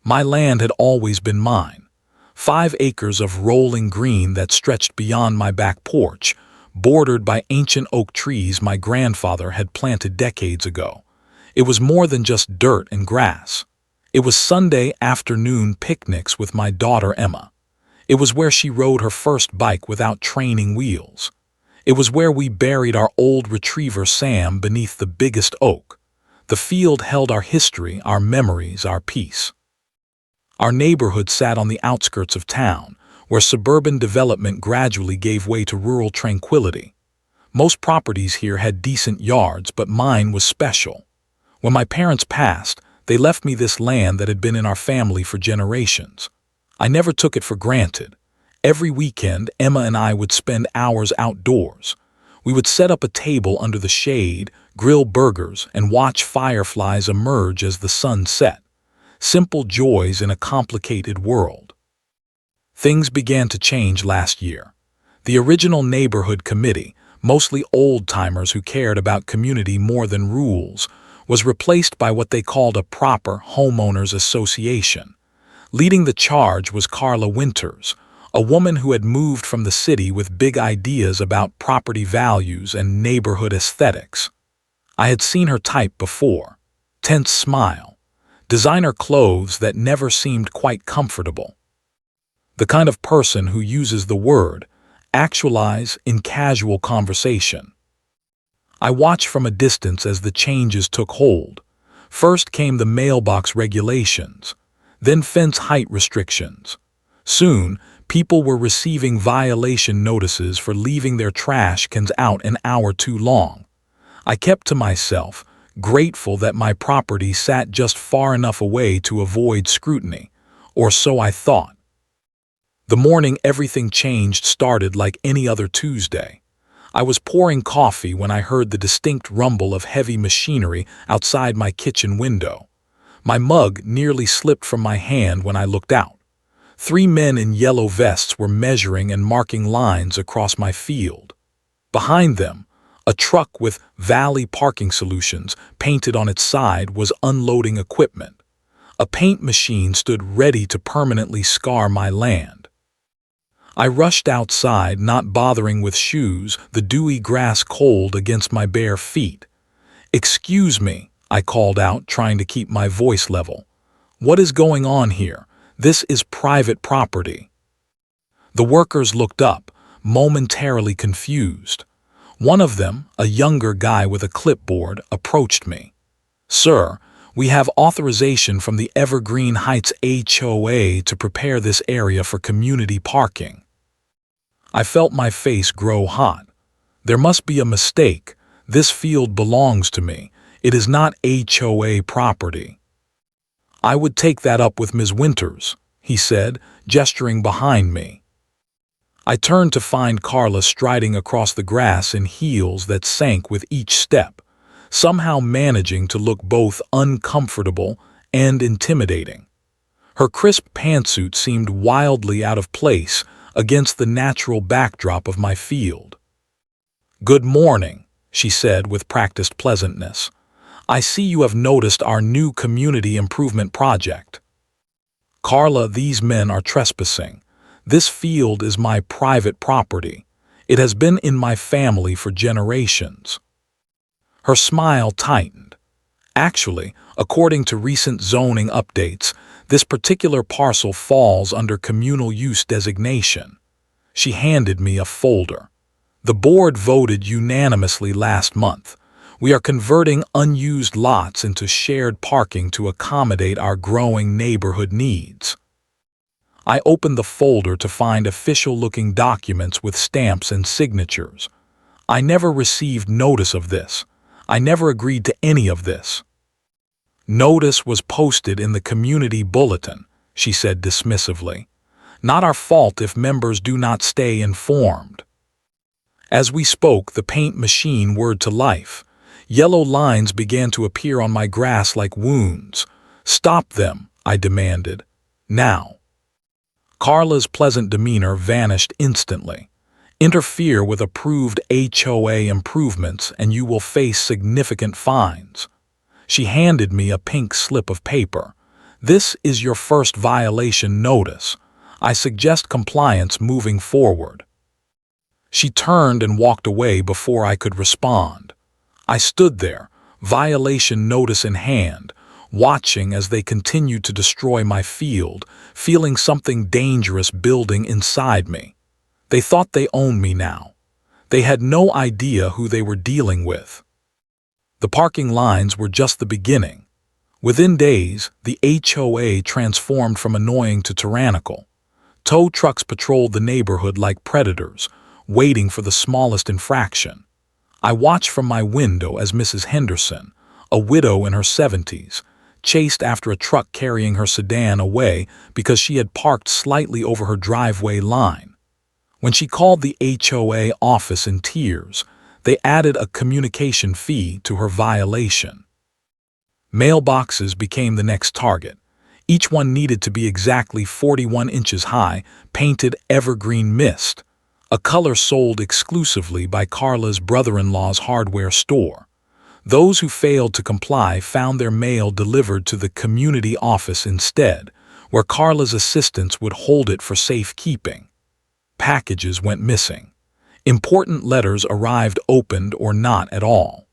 My land had always been mine. 5 acres of rolling green that stretched beyond my back porch, bordered by ancient oak trees my grandfather had planted decades ago. It was more than just dirt and grass. It was Sunday afternoon picnics with my daughter Emma. It was where she rode her first bike without training wheels. It was where we buried our old retriever Sam beneath the biggest oak. The field held our history, our memories, our peace. Our neighborhood sat on the outskirts of town, where suburban development gradually gave way to rural tranquility. Most properties here had decent yards, but mine was special. When my parents passed, they left me this land that had been in our family for generations. I never took it for granted. Every weekend, Emma and I would spend hours outdoors. We would set up a table under the shade, grill burgers, and watch fireflies emerge as the sun set. Simple joys in a complicated world. Things began to change last year. The original neighborhood committee, mostly old-timers who cared about community more than rules, was replaced by what they called a proper homeowners association. Leading the charge was Carla Winters, a woman who had moved from the city with big ideas about property values and neighborhood aesthetics. I had seen her type before. Tense smile. Designer clothes that never seemed quite comfortable. The kind of person who uses the word actualize in casual conversation. I watched from a distance as the changes took hold. First came the mailbox regulations, then fence height restrictions. Soon, people were receiving violation notices for leaving their trash cans out an hour too long. I kept to myself, grateful that my property sat just far enough away to avoid scrutiny, or so I thought. The morning everything changed started like any other Tuesday. I was pouring coffee when I heard the distinct rumble of heavy machinery outside my kitchen window. My mug nearly slipped from my hand when I looked out. 3 men in yellow vests were measuring and marking lines across my field. Behind them, a truck with Valley Parking Solutions painted on its side was unloading equipment. A paint machine stood ready to permanently scar my land. I rushed outside, not bothering with shoes, the dewy grass cold against my bare feet. "Excuse me," I called out, trying to keep my voice level. "What is going on here? This is private property." The workers looked up, momentarily confused. One of them, a younger guy with a clipboard, approached me. "Sir, we have authorization from the Evergreen Heights HOA to prepare this area for community parking." I felt my face grow hot. There must be a mistake. This field belongs to me. It is not HOA property. "I would take that up with Ms. Winters," he said, gesturing behind me. I turned to find Carla striding across the grass in heels that sank with each step, somehow managing to look both uncomfortable and intimidating. Her crisp pantsuit seemed wildly out of place against the natural backdrop of my field. "Good morning," she said with practiced pleasantness. "I see you have noticed our new community improvement project." "Carla, these men are trespassing. This field is my private property. It has been in my family for generations." Her smile tightened. "Actually, according to recent zoning updates, this particular parcel falls under communal use designation." She handed me a folder. "The board voted unanimously last month. We are converting unused lots into shared parking to accommodate our growing neighborhood needs." I opened the folder to find official-looking documents with stamps and signatures. "I never received notice of this. I never agreed to any of this." "Notice was posted in the community bulletin," she said dismissively. "Not our fault if members do not stay informed." As we spoke, the paint machine whirred to life. Yellow lines began to appear on my grass like wounds. "Stop them," I demanded. "Now." Carla's pleasant demeanor vanished instantly. "Interfere with approved HOA improvements and you will face significant fines." She handed me a pink slip of paper. This is your first violation notice. I suggest compliance moving forward." She turned and walked away before I could respond. I stood there, violation notice in hand, watching as they continued to destroy my field, feeling something dangerous building inside me. They thought they owned me now. They had no idea who they were dealing with. The parking lines were just the beginning. Within days, the HOA transformed from annoying to tyrannical. Tow trucks patrolled the neighborhood like predators, waiting for the smallest infraction. I watched from my window as Mrs. Henderson, a widow in her 70s, chased after a truck carrying her sedan away because she had parked slightly over her driveway line. When she called the HOA office in tears, they added a communication fee to her violation. Mailboxes became the next target. Each one needed to be exactly 41 inches high, painted evergreen mist, a color sold exclusively by Carla's brother-in-law's hardware store. Those who failed to comply found their mail delivered to the community office instead, where Carla's assistants would hold it for safekeeping. Packages went missing. Important letters arrived opened or not at all.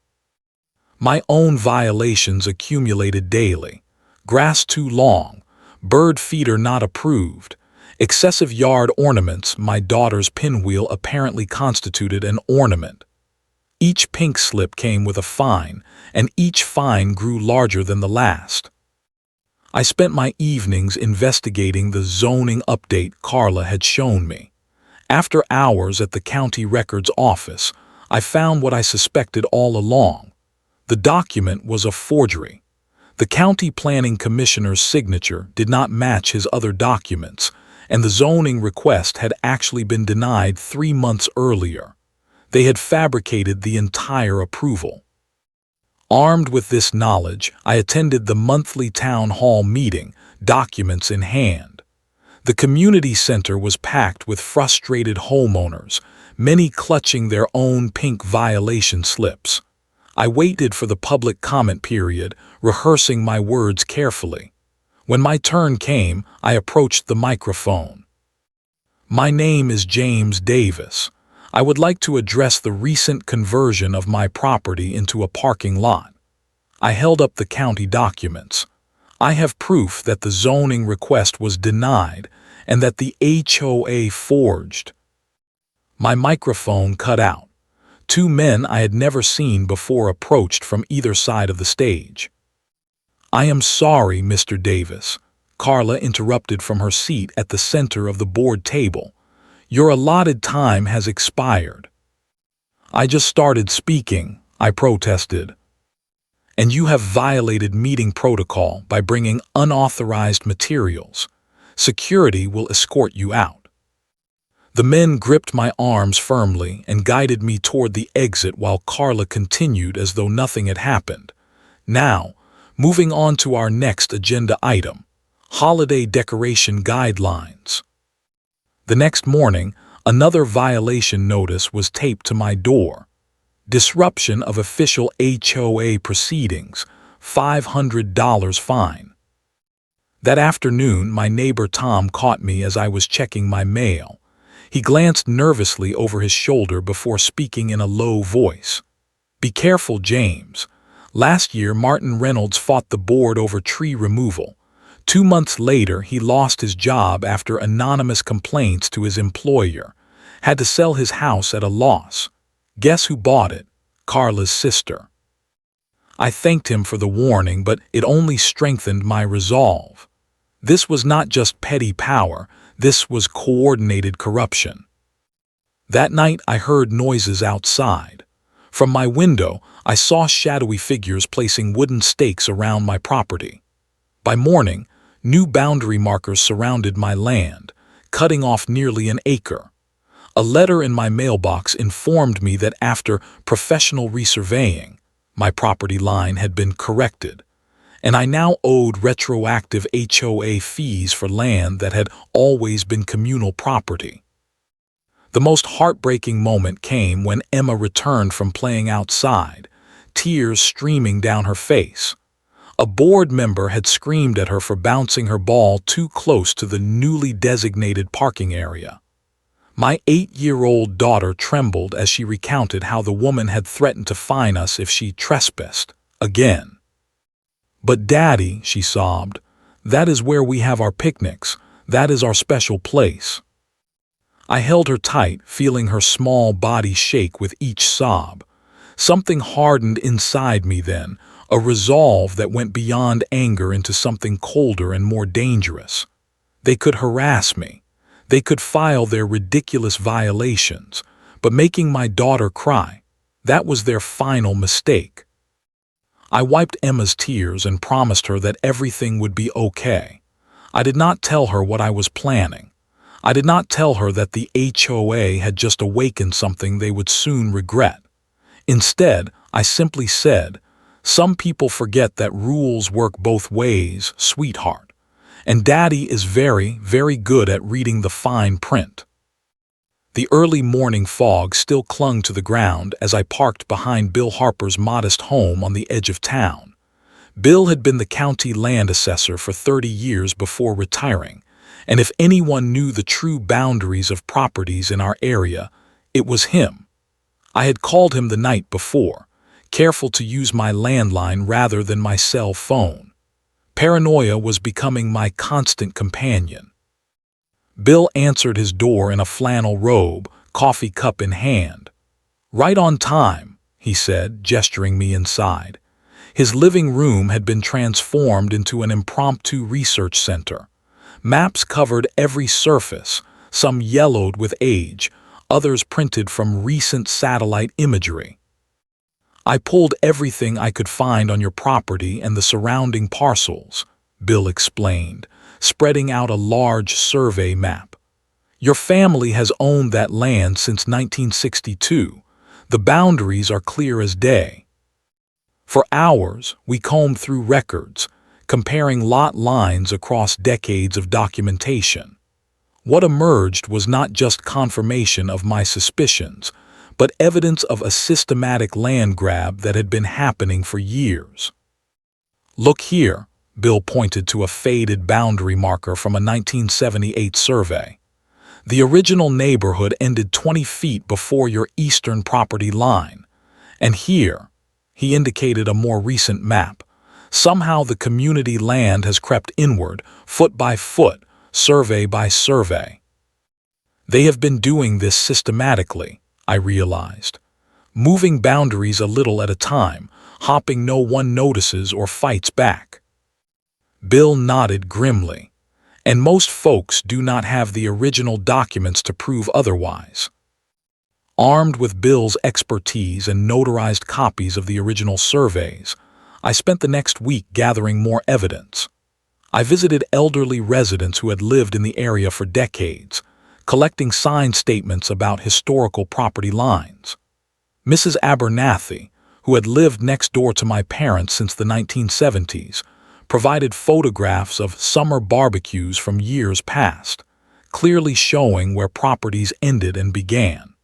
My own violations accumulated daily. Grass too long, bird feeder not approved, excessive yard ornaments. My daughter's pinwheel apparently constituted an ornament. Each pink slip came with a fine, and each fine grew larger than the last. I spent my evenings investigating the zoning update Carla had shown me. After hours at the county records office, I found what I suspected all along. The document was a forgery. The county planning commissioner's signature did not match his other documents, and the zoning request had actually been denied 3 months earlier. They had fabricated the entire approval. Armed with this knowledge, I attended the monthly town hall meeting, documents in hand. The community center was packed with frustrated homeowners, many clutching their own pink violation slips. I waited for the public comment period, rehearsing my words carefully. When my turn came, I approached the microphone. "My name is James Davis. I would like to address the recent conversion of my property into a parking lot." I held up the county documents. "I have proof that the zoning request was denied and that the HOA forged." My microphone cut out. 2 men I had never seen before approached from either side of the stage. "I am sorry, Mr. Davis," Carla interrupted from her seat at the center of the board table. "Your allotted time has expired." "I just started speaking," I protested. "And you have violated meeting protocol by bringing unauthorized materials. Security will escort you out." The men gripped my arms firmly and guided me toward the exit while Carla continued as though nothing had happened. "Now, moving on to our next agenda item, holiday decoration guidelines." The next morning, another violation notice was taped to my door. Disruption of official HOA proceedings, $500 fine. That afternoon, my neighbor Tom caught me as I was checking my mail. He glanced nervously over his shoulder before speaking in a low voice. "Be careful, James. Last year, Martin Reynolds fought the board over tree removal. 2 months later, he lost his job after anonymous complaints to his employer. Had to sell his house at a loss. Guess who bought it? Carla's sister." I thanked him for the warning, but it only strengthened my resolve. This was not just petty power. This was coordinated corruption. That night I heard noises outside. From my window, I saw shadowy figures placing wooden stakes around my property. By morning, new boundary markers surrounded my land, cutting off nearly an acre. A letter in my mailbox informed me that after professional resurveying, my property line had been corrected, and I now owed retroactive HOA fees for land that had always been communal property. The most heartbreaking moment came when Emma returned from playing outside, tears streaming down her face. A board member had screamed at her for bouncing her ball too close to the newly designated parking area. My 8-year-old daughter trembled as she recounted how the woman had threatened to fine us if she trespassed again. "But Daddy," she sobbed, "that is where we have our picnics. That is our special place." I held her tight, feeling her small body shake with each sob. Something hardened inside me then, a resolve that went beyond anger into something colder and more dangerous. They could harass me. They could file their ridiculous violations, but making my daughter cry, that was their final mistake. I wiped Emma's tears and promised her that everything would be okay. I did not tell her what I was planning. I did not tell her that the HOA had just awakened something they would soon regret. Instead, I simply said, "Some people forget that rules work both ways, sweetheart. And Daddy is very, very good at reading the fine print." The early morning fog still clung to the ground as I parked behind Bill Harper's modest home on the edge of town. Bill had been the county land assessor for 30 years before retiring, and if anyone knew the true boundaries of properties in our area, it was him. I had called him the night before, careful to use my landline rather than my cell phone. Paranoia was becoming my constant companion. Bill answered his door in a flannel robe, coffee cup in hand. "Right on time," he said, gesturing me inside. His living room had been transformed into an impromptu research center. Maps covered every surface, some yellowed with age, others printed from recent satellite imagery. "I pulled everything I could find on your property and the surrounding parcels," Bill explained, spreading out a large survey map. "Your family has owned that land since 1962. The boundaries are clear as day." For hours, we combed through records, comparing lot lines across decades of documentation. What emerged was not just confirmation of my suspicions, but evidence of a systematic land grab that had been happening for years. "Look here," Bill pointed to a faded boundary marker from a 1978 survey. "The original neighborhood ended 20 feet before your eastern property line. And here," he indicated a more recent map, "somehow the community land has crept inward, foot by foot, survey by survey." They have been doing this systematically, I realized. Moving boundaries a little at a time, hopping no one notices or fights back. Bill nodded grimly. "And most folks do not have the original documents to prove otherwise." Armed with Bill's expertise and notarized copies of the original surveys, I spent the next week gathering more evidence. I visited elderly residents who had lived in the area for decades, collecting signed statements about historical property lines. Mrs. Abernathy, who had lived next door to my parents since the 1970s, provided photographs of summer barbecues from years past, clearly showing where properties ended and began.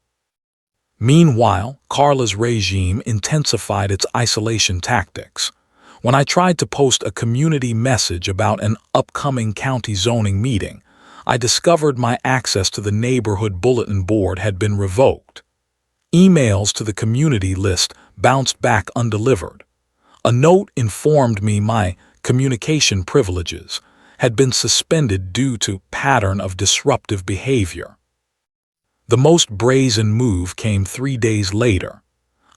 Meanwhile, Carla's regime intensified its isolation tactics. When I tried to post a community message about an upcoming county zoning meeting, I discovered my access to the neighborhood bulletin board had been revoked. Emails to the community list bounced back undelivered. A note informed me my communication privileges had been suspended due to pattern of disruptive behavior. The most brazen move came 3 days later.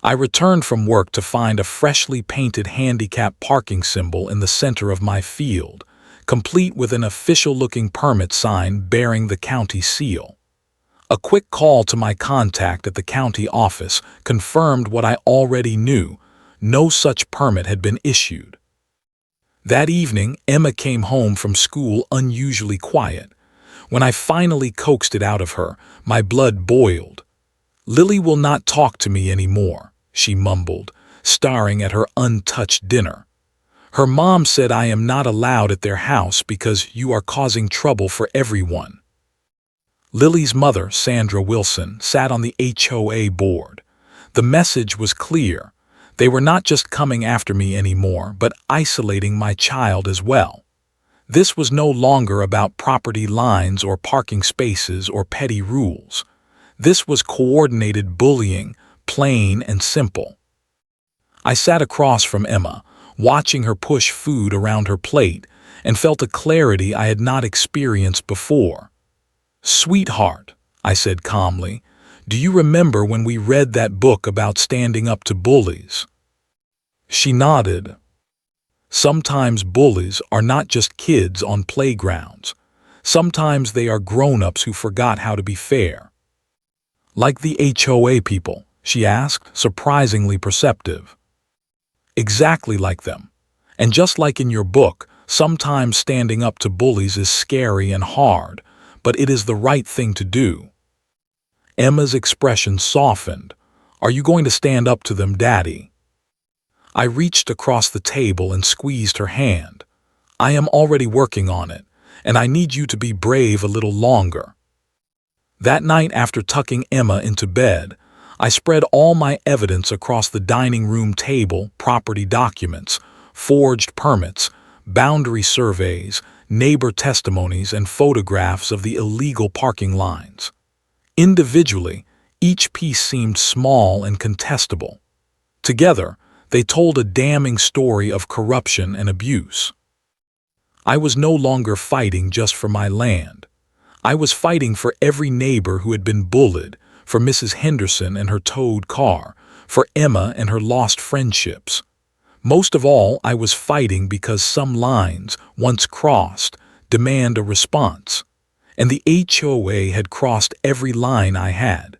I returned from work to find a freshly painted handicap parking symbol in the center of my field, complete with an official-looking permit sign bearing the county seal. A quick call to my contact at the county office confirmed what I already knew: no such permit had been issued. That evening, Emma came home from school unusually quiet. When I finally coaxed it out of her, my blood boiled. "Lily will not talk to me anymore," she mumbled, staring at her untouched dinner. "Her mom said I am not allowed at their house because you are causing trouble for everyone." Lily's mother, Sandra Wilson, sat on the HOA board. The message was clear. They were not just coming after me anymore, but isolating my child as well. This was no longer about property lines or parking spaces or petty rules. This was coordinated bullying, plain and simple. I sat across from Emma, watching her push food around her plate, and felt a clarity I had not experienced before. "Sweetheart," I said calmly, "do you remember when we read that book about standing up to bullies?" She nodded. Sometimes bullies are not just kids on playgrounds. Sometimes they are grown-ups who forgot how to be fair. "Like the HOA people?" she asked, surprisingly perceptive. "Exactly like them. And just like in your book, sometimes standing up to bullies is scary and hard, but it is the right thing to do." Emma's expression softened. "Are you going to stand up to them, Daddy?" I reached across the table and squeezed her hand. "I am already working on it, and I need you to be brave a little longer." That night, after tucking Emma into bed, I spread all my evidence across the dining room table: property documents, forged permits, boundary surveys, neighbor testimonies, and photographs of the illegal parking lines. Individually, each piece seemed small and contestable. Together, they told a damning story of corruption and abuse. I was no longer fighting just for my land. I was fighting for every neighbor who had been bullied, for Mrs. Henderson and her towed car, for Emma and her lost friendships. Most of all, I was fighting because some lines, once crossed, demand a response, and the HOA had crossed every line I had.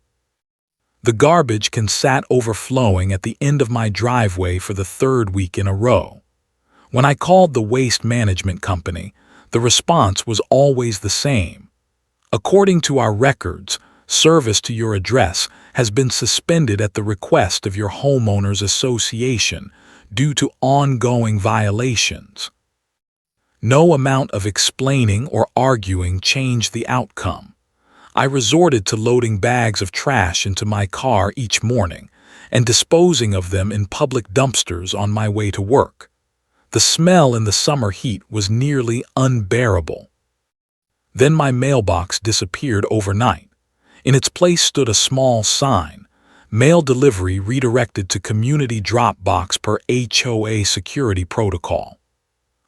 The garbage can sat overflowing at the end of my driveway for the third week in a row. When I called the waste management company, the response was always the same. "According to our records, service to your address has been suspended at the request of your homeowners association due to ongoing violations." No amount of explaining or arguing changed the outcome. I resorted to loading bags of trash into my car each morning and disposing of them in public dumpsters on my way to work. The smell in the summer heat was nearly unbearable. Then my mailbox disappeared overnight. In its place stood a small sign: "Mail delivery redirected to community drop box per HOA security protocol."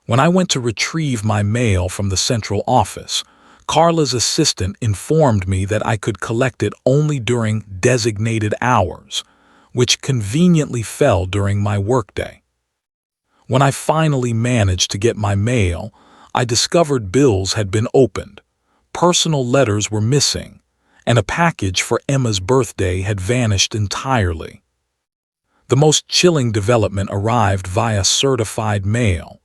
When I went to retrieve my mail from the central office, Carla's assistant informed me that I could collect it only during designated hours, which conveniently fell during my workday. When I finally managed to get my mail, I discovered bills had been opened, personal letters were missing, and a package for Emma's birthday had vanished entirely. The most chilling development arrived via certified mail,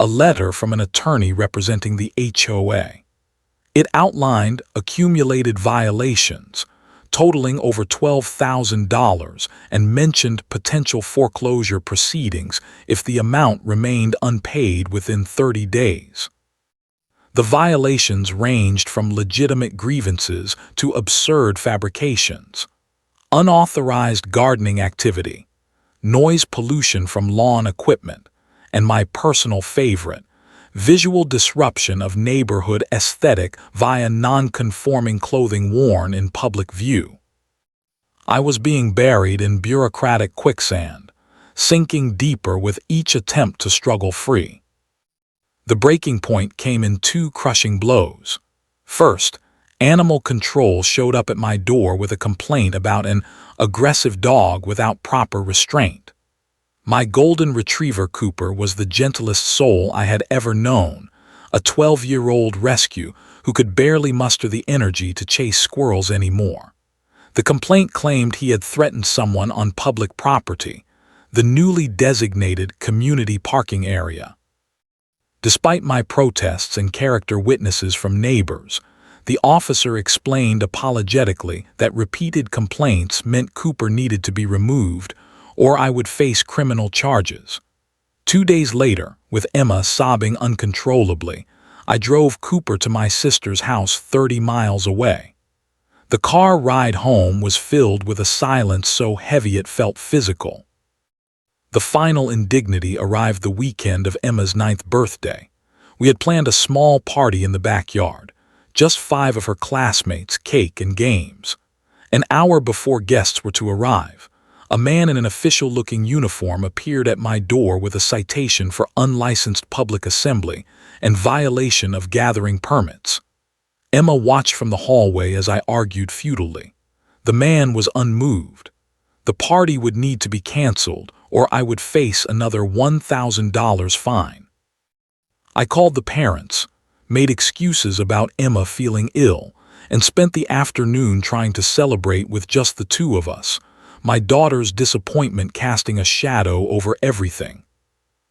a letter from an attorney representing the HOA. It outlined accumulated violations, totaling over $12,000, and mentioned potential foreclosure proceedings if the amount remained unpaid within 30 days. The violations ranged from legitimate grievances to absurd fabrications: unauthorized gardening activity, noise pollution from lawn equipment, and my personal favorite, visual disruption of neighborhood aesthetic via non-conforming clothing worn in public view. I was being buried in bureaucratic quicksand, sinking deeper with each attempt to struggle free. The breaking point came in two crushing blows. First, animal control showed up at my door with a complaint about an aggressive dog without proper restraint. My golden retriever Cooper was the gentlest soul I had ever known, a 12-year-old rescue who could barely muster the energy to chase squirrels anymore. The complaint claimed he had threatened someone on public property, the newly designated community parking area. Despite my protests and character witnesses from neighbors, the officer explained apologetically that repeated complaints meant Cooper needed to be removed, or I would face criminal charges. 2 days later, with Emma sobbing uncontrollably, I drove Cooper to my sister's house 30 miles away. The car ride home was filled with a silence so heavy it felt physical. The final indignity arrived the weekend of Emma's 9th birthday. We had planned a small party in the backyard, just 5 of her classmates, cake and games. An hour before guests were to arrive, a man in an official-looking uniform appeared at my door with a citation for unlicensed public assembly and violation of gathering permits. Emma watched from the hallway as I argued futilely. The man was unmoved. The party would need to be canceled, or I would face another $1,000 fine. I called the parents, made excuses about Emma feeling ill, and spent the afternoon trying to celebrate with just the 2 of us, my daughter's disappointment casting a shadow over everything.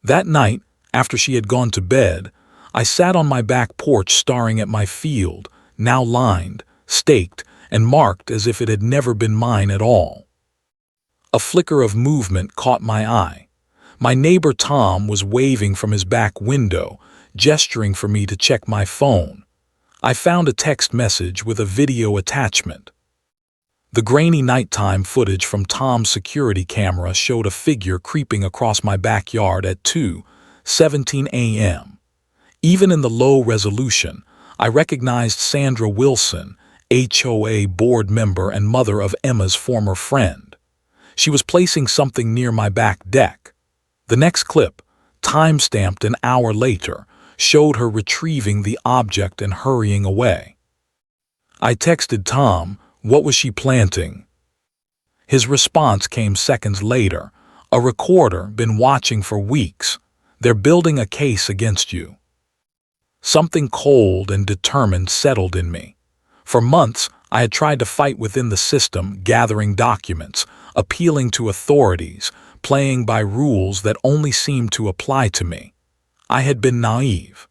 That night, after she had gone to bed, I sat on my back porch staring at my field, now lined, staked, and marked as if it had never been mine at all. A flicker of movement caught my eye. My neighbor Tom was waving from his back window, gesturing for me to check my phone. I found a text message with a video attachment. The grainy nighttime footage from Tom's security camera showed a figure creeping across my backyard at 2:17 a.m. Even in the low resolution, I recognized Sandra Wilson, HOA board member and mother of Emma's former friend. She was placing something near my back deck. The next clip, time-stamped an hour later, showed her retrieving the object and hurrying away. I texted Tom, "What was she planting?" His response came seconds later, "A recorder, been watching for weeks. They're building a case against you." Something cold and determined settled in me. For months, I had tried to fight within the system, gathering documents, appealing to authorities, playing by rules that only seemed to apply to me. I had been naive.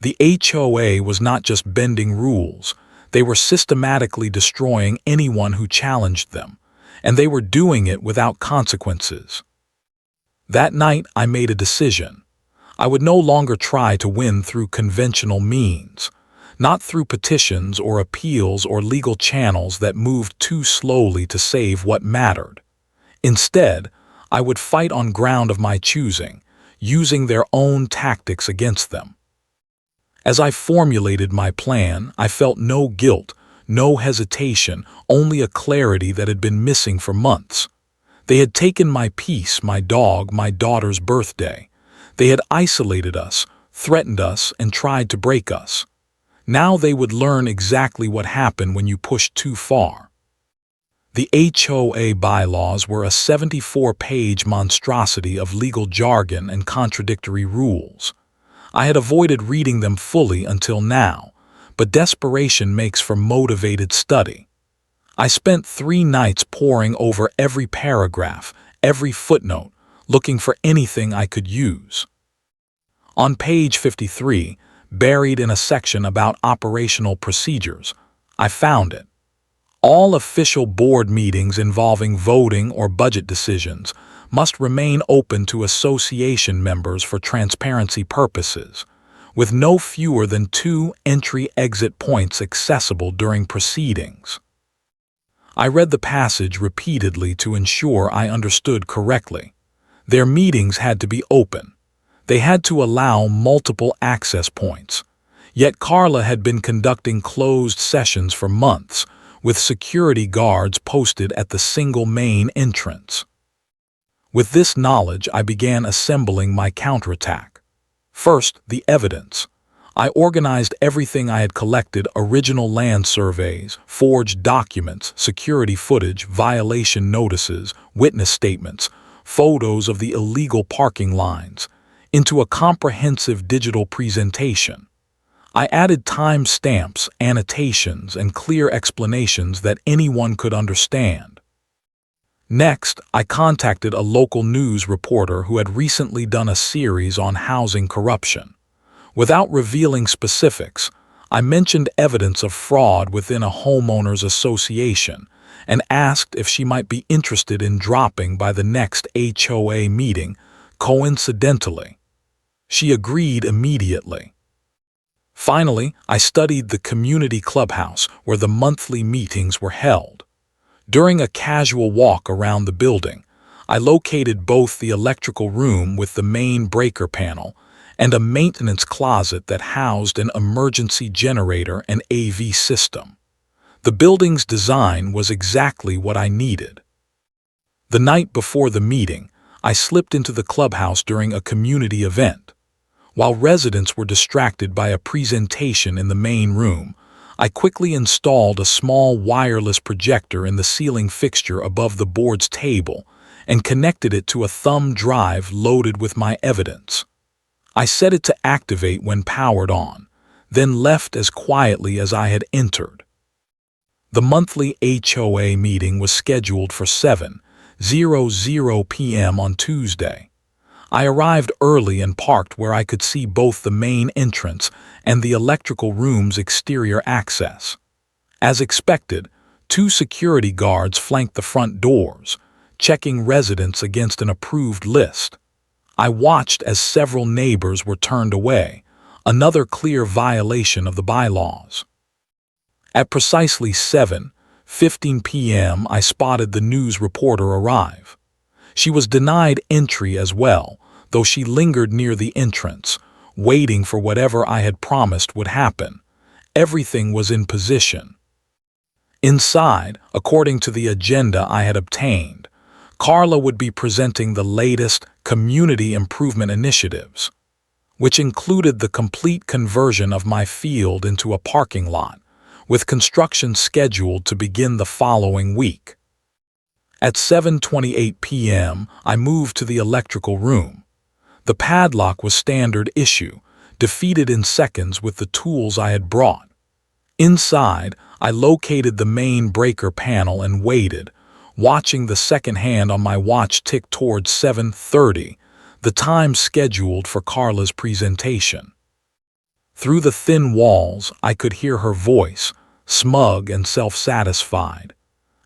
The HOA was not just bending rules, they were systematically destroying anyone who challenged them, and they were doing it without consequences. That night, I made a decision. I would no longer try to win through conventional means, not through petitions or appeals or legal channels that moved too slowly to save what mattered. Instead, I would fight on ground of my choosing, using their own tactics against them. As I formulated my plan, I felt no guilt, no hesitation, only a clarity that had been missing for months. They had taken my peace, my dog, my daughter's birthday. They had isolated us, threatened us, and tried to break us. Now they would learn exactly what happened when you pushed too far. The HOA bylaws were a 74-page monstrosity of legal jargon and contradictory rules. I had avoided reading them fully until now, but desperation makes for motivated study. I spent 3 nights poring over every paragraph, every footnote, looking for anything I could use. On page 53, buried in a section about operational procedures, I found it. All official board meetings involving voting or budget decisions must remain open to association members for transparency purposes, with no fewer than 2 entry-exit points accessible during proceedings. I read the passage repeatedly to ensure I understood correctly. Their meetings had to be open. They had to allow multiple access points. Yet Carla had been conducting closed sessions for months, with security guards posted at the single main entrance. With this knowledge, I began assembling my counterattack. First, the evidence. I organized everything I had collected: original land surveys, forged documents, security footage, violation notices, witness statements, photos of the illegal parking lines, into a comprehensive digital presentation. I added time stamps, annotations, and clear explanations that anyone could understand. Next, I contacted a local news reporter who had recently done a series on housing corruption. Without revealing specifics, I mentioned evidence of fraud within a homeowners association and asked if she might be interested in dropping by the next HOA meeting coincidentally. She agreed immediately. Finally, I studied the community clubhouse where the monthly meetings were held. During a casual walk around the building, I located both the electrical room with the main breaker panel and a maintenance closet that housed an emergency generator and AV system. The building's design was exactly what I needed. The night before the meeting, I slipped into the clubhouse during a community event. While residents were distracted by a presentation in the main room, I quickly installed a small wireless projector in the ceiling fixture above the board's table and connected it to a thumb drive loaded with my evidence. I set it to activate when powered on, then left as quietly as I had entered. The monthly HOA meeting was scheduled for 7:00 p.m. on Tuesday. I arrived early and parked where I could see both the main entrance and the electrical room's exterior access. As expected, 2 security guards flanked the front doors, checking residents against an approved list. I watched as several neighbors were turned away, another clear violation of the bylaws. At precisely 7:15 p.m., I spotted the news reporter arrive. She was denied entry as well, though she lingered near the entrance, waiting for whatever I had promised would happen. Everything was in position. Inside, according to the agenda I had obtained, Carla would be presenting the latest community improvement initiatives, which included the complete conversion of my field into a parking lot, with construction scheduled to begin the following week. At 7:28 p.m., I moved to the electrical room. The padlock was standard issue, defeated in seconds with the tools I had brought. Inside, I located the main breaker panel and waited, watching the second hand on my watch tick towards 7:30, the time scheduled for Carla's presentation. Through the thin walls, I could hear her voice, smug and self-satisfied.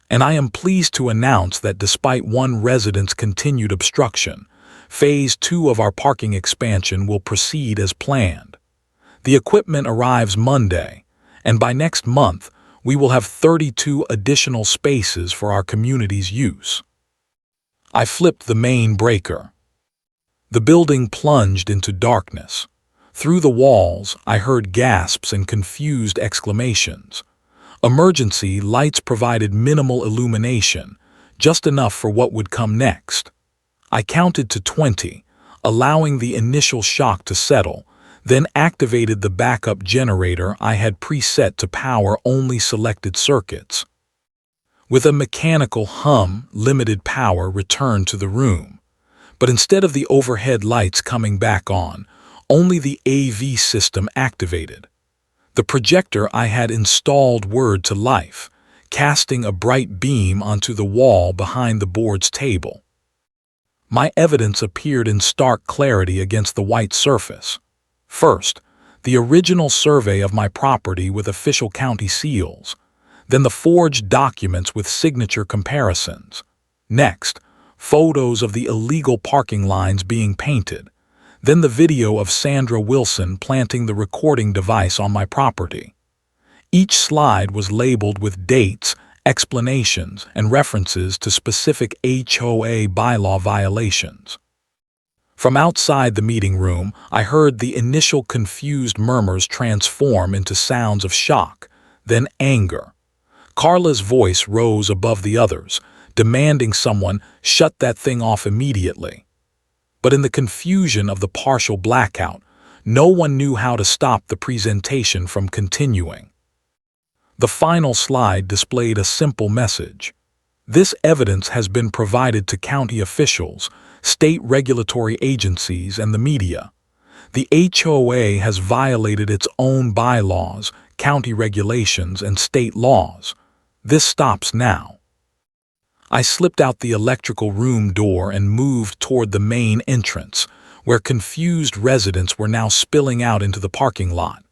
And I am pleased to announce that despite one resident's continued obstruction, Phase 2 of our parking expansion will proceed as planned. The equipment arrives Monday, and by next month, we will have 32 additional spaces for our community's use. I flipped the main breaker. The building plunged into darkness. Through the walls, I heard gasps and confused exclamations. Emergency lights provided minimal illumination, just enough for what would come next. I counted to 20, allowing the initial shock to settle, then activated the backup generator I had preset to power only selected circuits. With a mechanical hum, limited power returned to the room. But instead of the overhead lights coming back on, only the AV system activated. The projector I had installed whirred to life, casting a bright beam onto the wall behind the board's table. My evidence appeared in stark clarity against the white surface. First, the original survey of my property with official county seals, then the forged documents with signature comparisons. Next, photos of the illegal parking lines being painted, then the video of Sandra Wilson planting the recording device on my property. Each slide was labeled with dates, explanations, and references to specific HOA bylaw violations. From outside the meeting room, I heard the initial confused murmurs transform into sounds of shock, then anger. Carla's voice rose above the others, demanding someone shut that thing off immediately. But in the confusion of the partial blackout, no one knew how to stop the presentation from continuing. The final slide displayed a simple message. This evidence has been provided to county officials, state regulatory agencies, and the media. The HOA has violated its own bylaws, county regulations, and state laws. This stops now. I slipped out the electrical room door and moved toward the main entrance, where confused residents were now spilling out into the parking lot.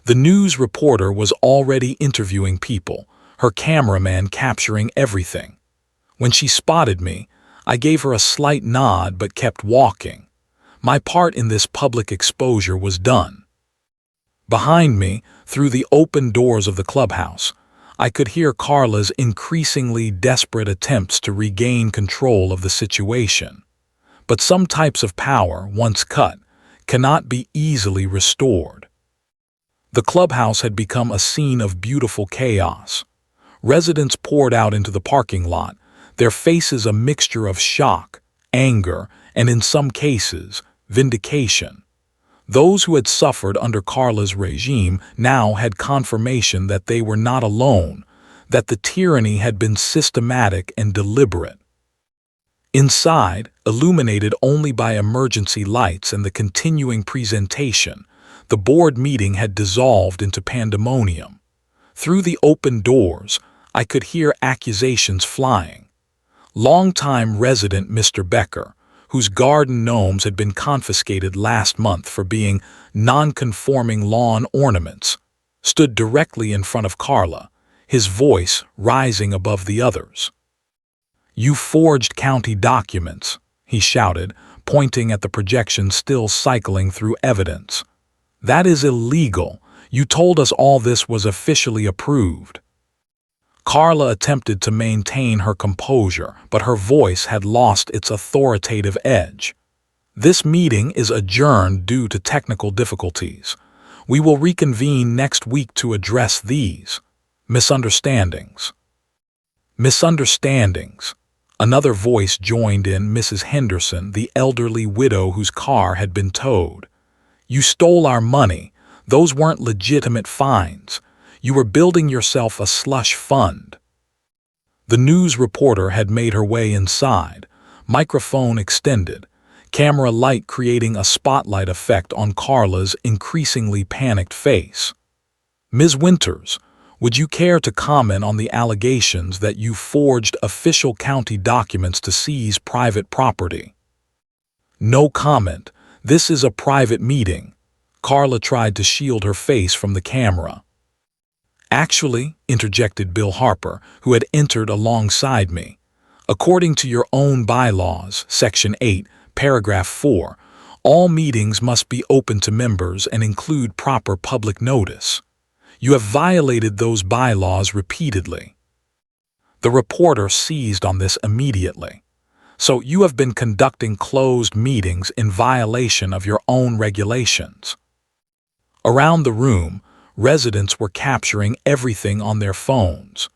The news reporter was already interviewing people, her cameraman capturing everything. When she spotted me, I gave her a slight nod but kept walking. My part in this public exposure was done. Behind me, through the open doors of the clubhouse, I could hear Carla's increasingly desperate attempts to regain control of the situation. But some types of power, once cut, cannot be easily restored. The clubhouse had become a scene of beautiful chaos. Residents poured out into the parking lot, their faces a mixture of shock, anger, and in some cases, vindication. Those who had suffered under Carla's regime now had confirmation that they were not alone, that the tyranny had been systematic and deliberate. Inside, illuminated only by emergency lights and the continuing presentation, the board meeting had dissolved into pandemonium. Through the open doors, I could hear accusations flying. Longtime resident Mr. Becker, whose garden gnomes had been confiscated last month for being non-conforming lawn ornaments, stood directly in front of Carla, his voice rising above the others. "You forged county documents," he shouted, pointing at the projection still cycling through evidence. "That is illegal. You told us all this was officially approved." Carla attempted to maintain her composure, but her voice had lost its authoritative edge. "This meeting is adjourned due to technical difficulties. We will reconvene next week to address these misunderstandings." Misunderstandings. Another voice joined in, Mrs. Henderson, the elderly widow whose car had been towed. "You stole our money. Those weren't legitimate fines. You were building yourself a slush fund." The news reporter had made her way inside, microphone extended, camera light creating a spotlight effect on Carla's increasingly panicked face. "Ms. Winters, would you care to comment on the allegations that you forged official county documents to seize private property?" "No comment. This is a private meeting." Carla tried to shield her face from the camera. "Actually," interjected Bill Harper, who had entered alongside me, "according to your own bylaws, Section 8, Paragraph 4, all meetings must be open to members and include proper public notice. You have violated those bylaws repeatedly." The reporter seized on this immediately. "So you have been conducting closed meetings in violation of your own regulations." Around the room, residents were capturing everything on their phones.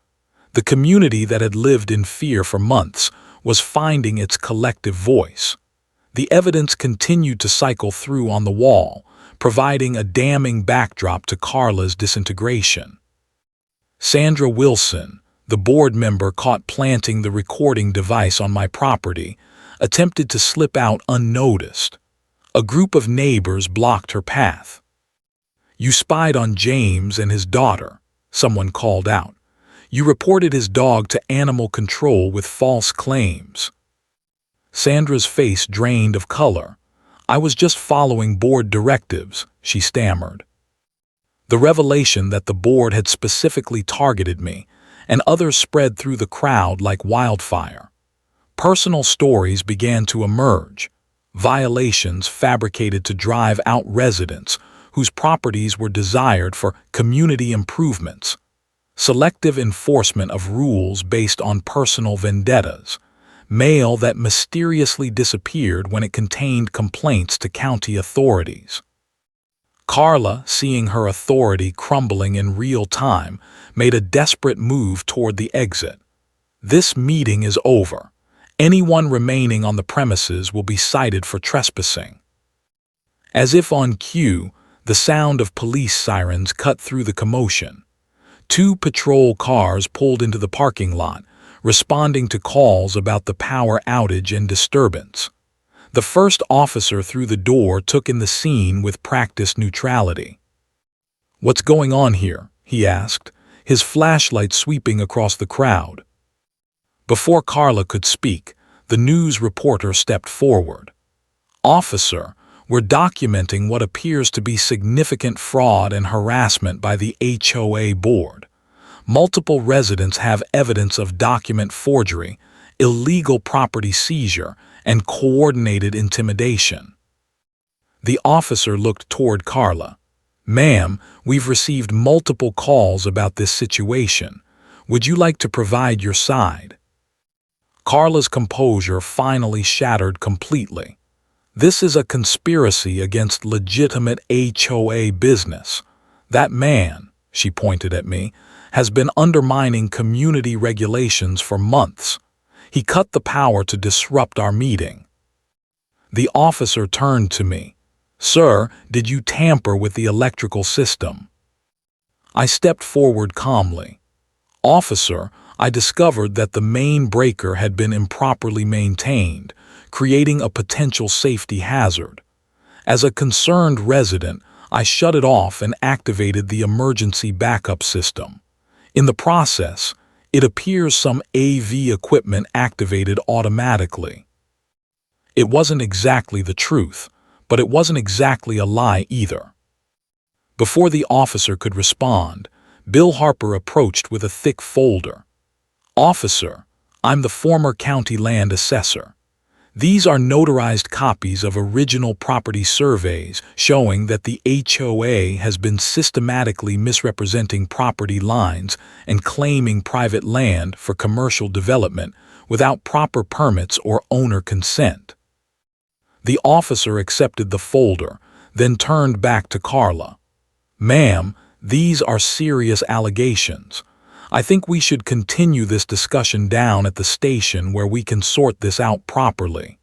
The community that had lived in fear for months was finding its collective voice. The evidence continued to cycle through on the wall, providing a damning backdrop to Carla's disintegration. Sandra Wilson, the board member caught planting the recording device on my property, attempted to slip out unnoticed. A group of neighbors blocked her path. "You spied on James and his daughter," someone called out. "You reported his dog to animal control with false claims." Sandra's face drained of color. "I was just following board directives," she stammered. The revelation that the board had specifically targeted me, and others spread through the crowd like wildfire. Personal stories began to emerge, violations fabricated to drive out residents whose properties were desired for community improvements, selective enforcement of rules based on personal vendettas, mail that mysteriously disappeared when it contained complaints to county authorities. Carla, seeing her authority crumbling in real time, made a desperate move toward the exit. "This meeting is over. Anyone remaining on the premises will be cited for trespassing." As if on cue, the sound of police sirens cut through the commotion. 2 patrol cars pulled into the parking lot, responding to calls about the power outage and disturbance. The first officer through the door took in the scene with practiced neutrality. "What's going on here?" he asked, his flashlight sweeping across the crowd. Before Carla could speak, the news reporter stepped forward. "Officer, we're documenting what appears to be significant fraud and harassment by the HOA board. Multiple residents have evidence of document forgery, illegal property seizure, and coordinated intimidation." The officer looked toward Carla. "Ma'am, we've received multiple calls about this situation. Would you like to provide your side?" Carla's composure finally shattered completely. "This is a conspiracy against legitimate HOA business. That man," she pointed at me, "has been undermining community regulations for months. He cut the power to disrupt our meeting." The officer turned to me. "Sir, did you tamper with the electrical system?" I stepped forward calmly. "Officer, I discovered that the main breaker had been improperly maintained, creating a potential safety hazard. As a concerned resident, I shut it off and activated the emergency backup system. In the process, it appears some AV equipment activated automatically." It wasn't exactly the truth, but it wasn't exactly a lie either. Before the officer could respond, Bill Harper approached with a thick folder. "Officer, I'm the former county land assessor. These are notarized copies of original property surveys showing that the HOA has been systematically misrepresenting property lines and claiming private land for commercial development without proper permits or owner consent." The officer accepted the folder, then turned back to Carla. "Ma'am, these are serious allegations. I think we should continue this discussion down at the station where we can sort this out properly."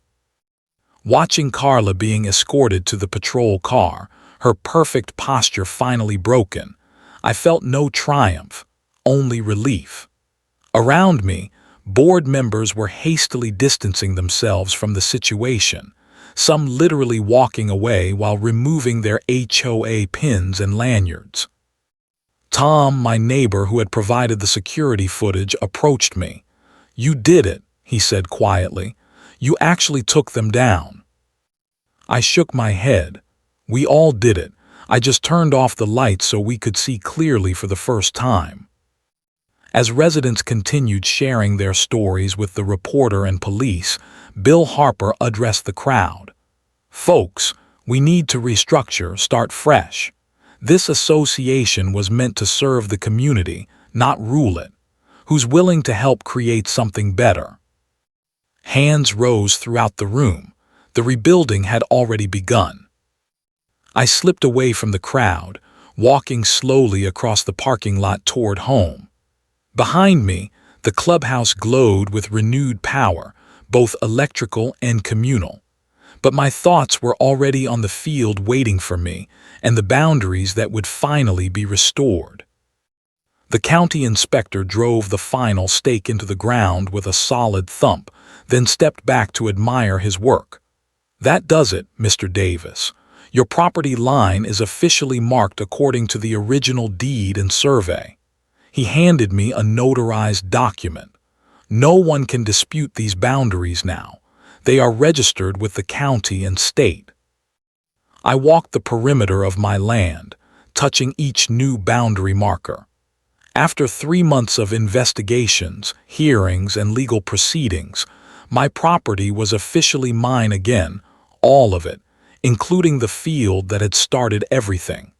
Watching Carla being escorted to the patrol car, her perfect posture finally broken, I felt no triumph, only relief. Around me, board members were hastily distancing themselves from the situation, some literally walking away while removing their HOA pins and lanyards. Tom, my neighbor who had provided the security footage, approached me. "You did it," he said quietly. "You actually took them down." I shook my head. "We all did it. I just turned off the lights so we could see clearly for the first time." As residents continued sharing their stories with the reporter and police, Bill Harper addressed the crowd. "Folks, we need to restructure, start fresh. This association was meant to serve the community, not rule it. Who's willing to help create something better?" Hands rose throughout the room. The rebuilding had already begun. I slipped away from the crowd, walking slowly across the parking lot toward home. Behind me, the clubhouse glowed with renewed power, both electrical and communal. But my thoughts were already on the field waiting for me and the boundaries that would finally be restored. The county inspector drove the final stake into the ground with a solid thump, then stepped back to admire his work. "That does it, Mr. Davis. Your property line is officially marked according to the original deed and survey." He handed me a notarized document. "No one can dispute these boundaries now. They are registered with the county and state." I walked the perimeter of my land, touching each new boundary marker. After 3 months of investigations, hearings, and legal proceedings, my property was officially mine again, all of it, including the field that had started everything.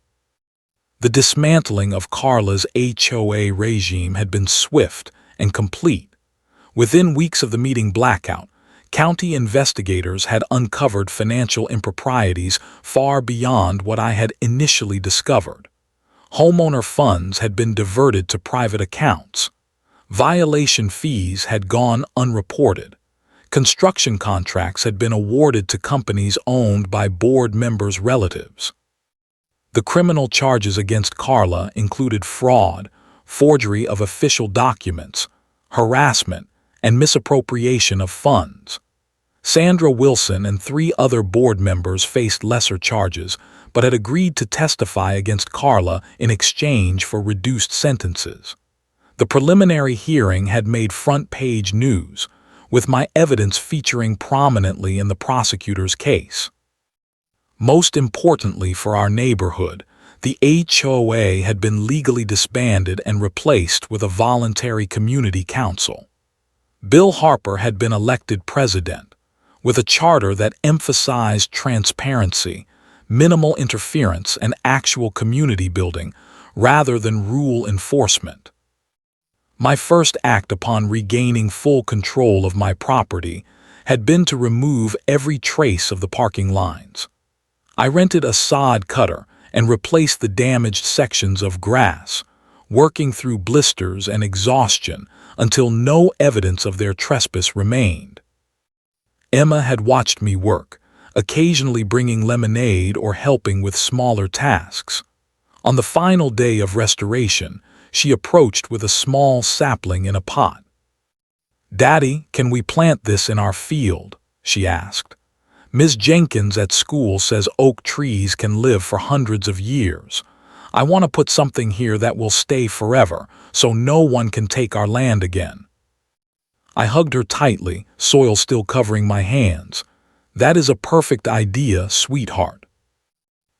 The dismantling of Carla's HOA regime had been swift and complete. Within weeks of the meeting blackout, county investigators had uncovered financial improprieties far beyond what I had initially discovered. Homeowner funds had been diverted to private accounts. Violation fees had gone unreported. Construction contracts had been awarded to companies owned by board members' relatives. The criminal charges against Carla included fraud, forgery of official documents, harassment, and misappropriation of funds. Sandra Wilson and 3 other board members faced lesser charges, but had agreed to testify against Carla in exchange for reduced sentences. The preliminary hearing had made front-page news, with my evidence featuring prominently in the prosecutor's case. Most importantly for our neighborhood, the HOA had been legally disbanded and replaced with a voluntary community council. Bill Harper had been elected president, with a charter that emphasized transparency, minimal interference, and actual community building rather than rule enforcement. My first act upon regaining full control of my property had been to remove every trace of the parking lines. I rented a sod cutter and replaced the damaged sections of grass, working through blisters and exhaustion until no evidence of their trespass remained. Emma had watched me work, occasionally bringing lemonade or helping with smaller tasks. On the final day of restoration, she approached with a small sapling in a pot. "Daddy, can we plant this in our field?" she asked. "Miss Jenkins at school says oak trees can live for hundreds of years. I want to put something here that will stay forever, so no one can take our land again." I hugged her tightly, soil still covering my hands. "That is a perfect idea, sweetheart."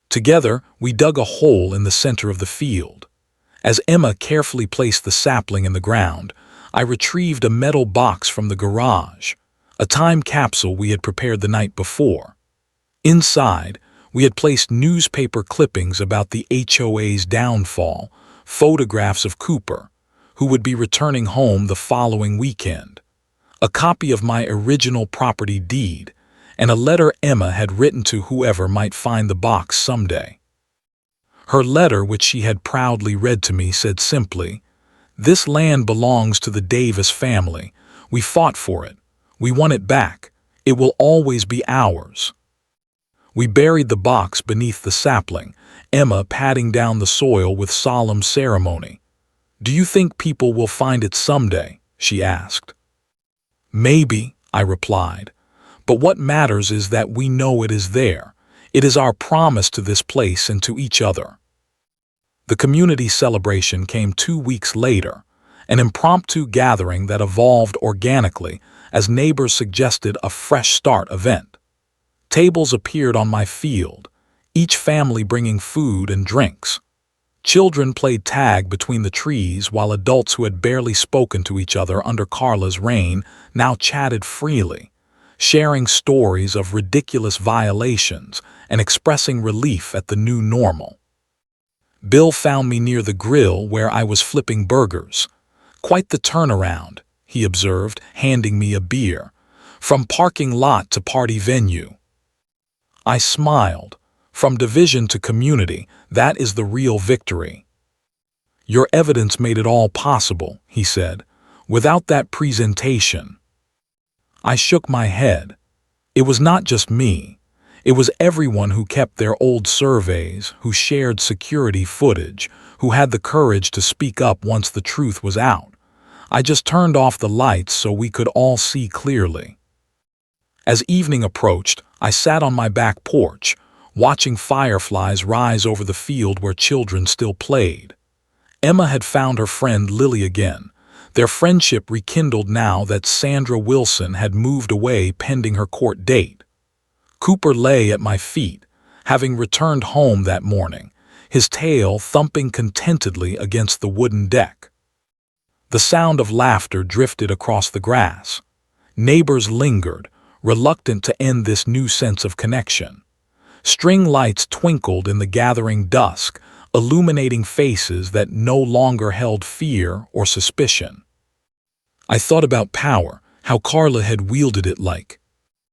Together, we dug a hole in the center of the field. As Emma carefully placed the sapling in the ground, I retrieved a metal box from the garage, a time capsule we had prepared the night before. Inside, we had placed newspaper clippings about the HOA's downfall, photographs of Cooper, who would be returning home the following weekend, a copy of my original property deed, and a letter Emma had written to whoever might find the box someday. Her letter, which she had proudly read to me, said simply, "This land belongs to the Davis family. We fought for it. We want it back. It will always be ours." We buried the box beneath the sapling, Emma patting down the soil with solemn ceremony. "Do you think people will find it someday?" she asked. "Maybe," I replied. "But what matters is that we know it is there. It is our promise to this place and to each other." The community celebration came 2 weeks later, an impromptu gathering that evolved organically as neighbors suggested a fresh start event. Tables appeared on my field, each family bringing food and drinks. Children played tag between the trees while adults who had barely spoken to each other under Carla's reign now chatted freely, sharing stories of ridiculous violations and expressing relief at the new normal. Bill found me near the grill where I was flipping burgers. "Quite the turnaround," he observed, handing me a beer. "From parking lot to party venue." I smiled. "From division to community, that is the real victory." "Your evidence made it all possible," he said. "Without that presentation—" I shook my head. It was not just me. It was everyone who kept their old surveys, who shared security footage, who had the courage to speak up once the truth was out. I just turned off the lights so we could all see clearly. As evening approached, I sat on my back porch, watching fireflies rise over the field where children still played. Emma had found her friend Lily again, their friendship rekindled now that Sandra Wilson had moved away pending her court date. Cooper lay at my feet, having returned home that morning, his tail thumping contentedly against the wooden deck. The sound of laughter drifted across the grass. Neighbors lingered, reluctant to end this new sense of connection. String lights twinkled in the gathering dusk, illuminating faces that no longer held fear or suspicion. I thought about power, how Carla had wielded it like